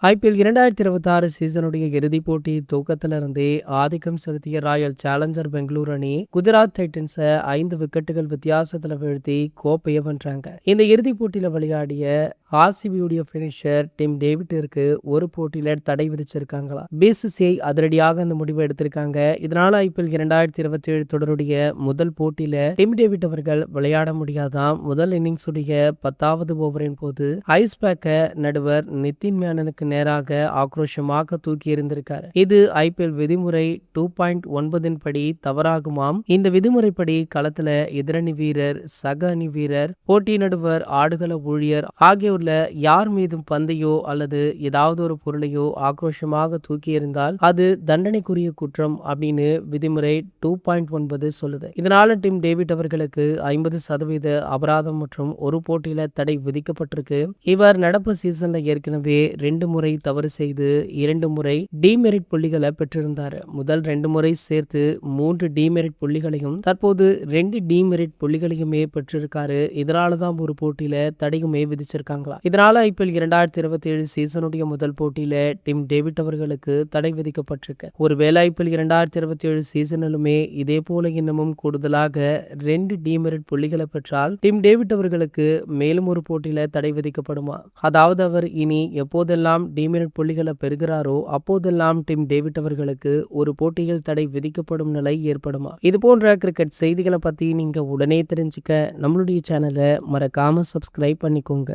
IPL 2026 சீசனுடைய இறுதிப் போட்டி துவக்கத்திலிருந்தே ஆதிக்கம் செலுத்திய ராயல் சேலஞ்சர் பெங்களூர் அணி குஜராத் டைட்டன்ஸை 5 விக்கெட்டுகள் வித்தியாசத்துல வீழ்த்தி கோப்பையை வென்றாங்க. இந்த இறுதிப் போட்டியில விளையாடிய ஆர்சிபியுடைய பினிஷர் டிம் டேவிட்டிற்கு ஒரு போட்டியில தடை விதிச்சிருக்காங்களா. பிசிசிஐ அதிரடியாக இந்த முடிவை எடுத்திருக்காங்க. இதனால ஐபிஎல் 2027 தொடருடைய முதல் போட்டியில டிம் டேவிட் அவர்கள் விளையாட முடியாதான். முதல் இன்னிங்ஸ் உடைய 10வது ஓவரின் போது ஐஸ் பேக்க நடுவர் நிதின் மேனனுக்கு நேராக ஆக்ரோஷமாக தூக்கி எறிந்திருக்காரு. இது ஐபிஎல் விதிமுறை 2.9 படி தவறாகுமாம். இந்த விதிமுறைப்படி களத்துல எதிரணி வீரர், சக அணி வீரர், போட்டி நடுவர், ஆடுகள ஊழியர் ஆகியோர்ல யார் மீதும் பந்தையோ அல்லது ஏதாவது ஒரு பொருளையோ ஆக்ரோஷமாக தூக்கி எறிந்தால் அது தண்டனைக்குரிய குற்றம் அப்படின்னு விதிமுறை 2.9 சொல்லுது. இதனால டிம் டேவிட் அவர்களுக்கு 50% அபராதம் மற்றும் ஒரு போட்டியில தடை விதிக்கப்பட்டிருக்கு. இவர் நடப்பு சீசன்ல ஏற்கனவே 2 முறை தவறு செய்து 2 முறை டிமெரிட் புள்ளிகளை பெற்றிருந்தார். முதல் 2 முறை சேர்த்து 3 டிமெரிட் புள்ளிகளையும் தற்போது 2 டிமெரிட் புள்ளிகளையுமே பெற்றிருக்காரு. இதனாலதான் ஒரு போட்டியில தடையுமே விதிச்சிருக்காங்களா. இதனால ஐபிஎல் 2027 சீசனுடைய முதல் போட்டியில டிம் டேவிட் அவர்களுக்கு தடை விதிக்கப்பட்டிருக்கு. ஒருவேளை ஐபிஎல் 2027 சீசனிலுமே இதே போல இன்னமும் கூடுதலாக 2 டிமெரிட் புள்ளிகளை பெற்றால் டிம் டேவிட் அவர்களுக்கு மேலும் ஒரு போட்டியில தடை விதிக்கப்படுமா. அதாவது அவர் இனி எப்போதெல்லாம் டிமெரிட் புள்ளிகளை பெறுகிறாரோ அப்போதெல்லாம் டிம் டேவிட் அவர்களுக்கு ஒரு போட்டியில் தடை விதிக்கப்படும் நிலை ஏற்படுமா. இது போன்ற கிரிக்கெட் செய்திகளை பத்தி நீங்க உடனே தெரிஞ்சுக்க நம்மளுடைய சேனலை மறக்காம சப்ஸ்கிரைப் பண்ணிக்கோங்க.